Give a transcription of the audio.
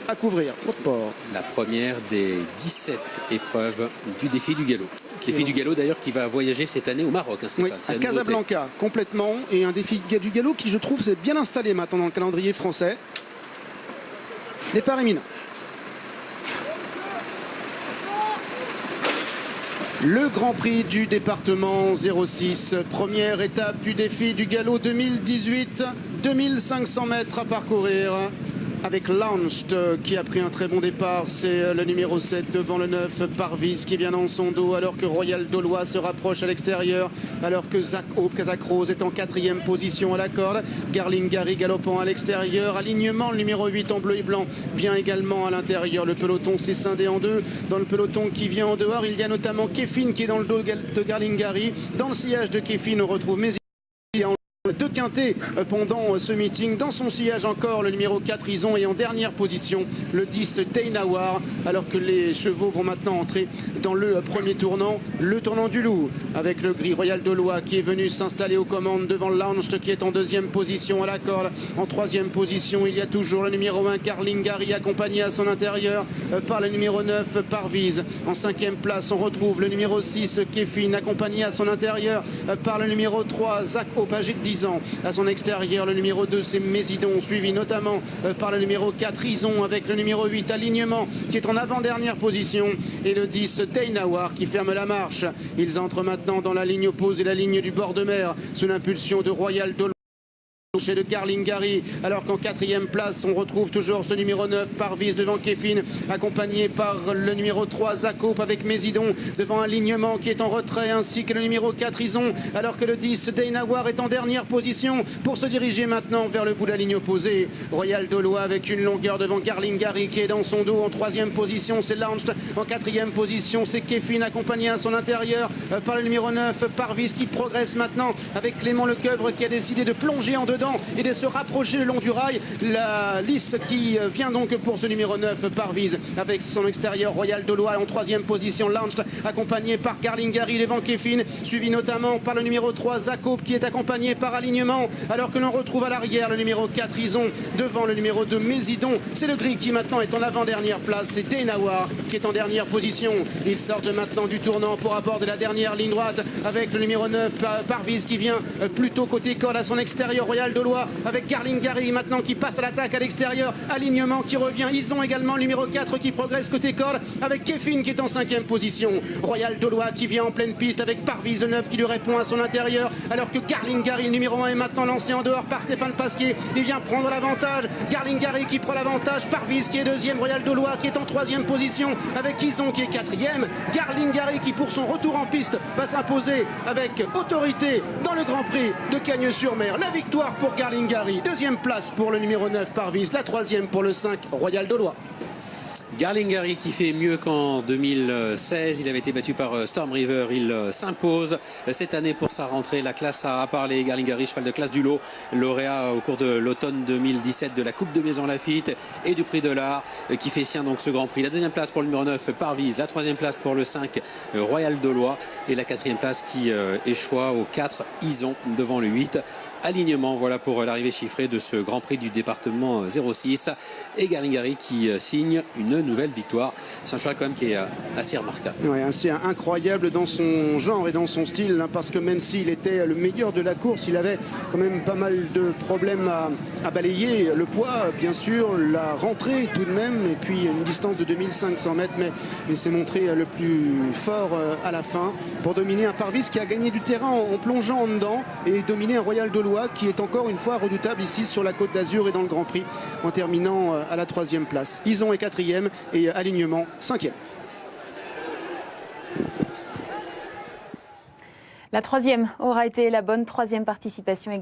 à couvrir. La première des 17 épreuves du défi du galop. Défi du galop d'ailleurs qui va voyager cette année au Maroc, hein, Stéphane. Oui, à Casablanca, complètement. Et un défi du galop qui, je trouve, s'est bien installé maintenant dans le calendrier français. Départ imminent. Le Grand Prix du département 06, première étape du défi du galop 2018, 2500 mètres à parcourir. Avec Launched qui a pris un très bon départ, c'est le numéro 7 devant le 9, Parvis qui vient dans son dos alors que Royal Dolois se rapproche à l'extérieur, alors que Zach Hope, Kazakh Rose est en 4e position à la corde, Garlingari galopant à l'extérieur, alignement, le numéro 8 en bleu et blanc vient également à l'intérieur, le peloton s'est scindé en deux, dans le peloton qui vient en dehors, il y a notamment Kefin qui est dans le dos de Garlingari, dans le sillage de Kefin on retrouve Mézi deux quintés pendant ce meeting. Dans son sillage encore, le numéro 4 Ison est en dernière position, le 10 Dainawar, alors que les chevaux vont maintenant entrer dans le premier tournant, le tournant du loup, avec le gris Royal Dolois qui est venu s'installer aux commandes devant Launched qui est en 2e position à la corde. En 3e position, il y a toujours le numéro 1 Garlingari accompagné à son intérieur par le numéro 9 Parvis. En 5e place, on retrouve le numéro 6 Kefin accompagné à son intérieur par le numéro 3 Zach Hope, âgé de 10 ans. À son extérieur, le numéro 2 c'est Mésidon, suivi notamment par le numéro 4 Ison avec le numéro 8 Alignement qui est en avant-dernière position et le 10 Dainawar qui ferme la marche. Ils entrent maintenant dans la ligne opposée, la ligne du bord de mer sous l'impulsion de Royal Dolois chez le Garlingari, alors qu'en 4e place on retrouve toujours ce numéro 9 Parvis devant Kefin, accompagné par le numéro 3 Zakope avec Mésidon devant un alignement qui est en retrait, ainsi que le numéro 4 Ison, alors que le 10 Dainawar est en dernière position pour se diriger maintenant vers le bout de la ligne opposée. Royal Dolois avec une longueur devant Garlingari qui est dans son dos. En 3e position c'est Launched, en 4e position c'est Kefin accompagné à son intérieur par le numéro 9 Parvis qui progresse maintenant avec Clément Lecoeuvre qui a décidé de plonger en dedans et de se rapprocher le long du rail. La lice qui vient donc pour ce numéro 9 Parvis avec son extérieur Royal Dolois en 3e position, Launched accompagné par Garlingari devant Kefin, suivi notamment par le numéro 3 Zakope qui est accompagné par Alignement, alors que l'on retrouve à l'arrière le numéro 4 Ison devant le numéro 2 Mésidon. C'est le gris qui maintenant est en avant-dernière place, c'est Dainawar qui est en dernière position. Ils sortent maintenant du tournant pour aborder la dernière ligne droite avec le numéro 9 Parvis qui vient plutôt côté corde à son extérieur, Royal Dolois avec Garlingari maintenant qui passe à l'attaque à l'extérieur, alignement qui revient, Ison également, le numéro 4 qui progresse côté corde avec Kefin qui est en 5e position, Royal Dolois qui vient en pleine piste avec Parvis le 9 qui lui répond à son intérieur, alors que Garlingari le numéro 1 est maintenant lancé en dehors par Stéphane Pasquier, il vient prendre l'avantage, Garlingari qui prend l'avantage, Parvis qui est 2e, Royal Dolois qui est en 3e position avec Ison qui est 4e, Garlingari qui pour son retour en piste va s'imposer avec autorité dans le Grand Prix de Cagnes-sur-Mer. La victoire pour Garlingari, 2e place pour le numéro 9 Parvis, la 3e pour le 5 Royal Dolois. Garlingari qui fait mieux qu'en 2016, il avait été battu par Storm River, il s'impose cette année pour sa rentrée. La classe a parlé, Garlingari, cheval de classe du lot, lauréat au cours de l'automne 2017 de la Coupe de Maison Lafitte et du Prix de l'Art, qui fait sien donc ce Grand Prix. La 2e place pour le numéro 9 Parvis, la 3e place pour le 5 Royal Dolois et la 4e place qui échoua au 4 Ison devant le 8 Alignement. Voilà pour l'arrivée chiffrée de ce Grand Prix du département 06 et Garlingari qui signe une nouvelle victoire. C'est un cheval quand même qui est assez remarquable. Ouais, assez incroyable dans son genre et dans son style, hein, parce que même s'il était le meilleur de la course, il avait quand même pas mal de problèmes à balayer. Le poids, bien sûr, la rentrée tout de même, et puis une distance de 2500 mètres, mais il s'est montré le plus fort à la fin pour dominer un Parvis qui a gagné du terrain en plongeant en dedans et dominer un Royal Dolois qui est encore une fois redoutable ici sur la Côte d'Azur et dans le Grand Prix en terminant à la 3e place. Ison est 4e et Alignement 5e. La 3e aura été la bonne, 3e participation également.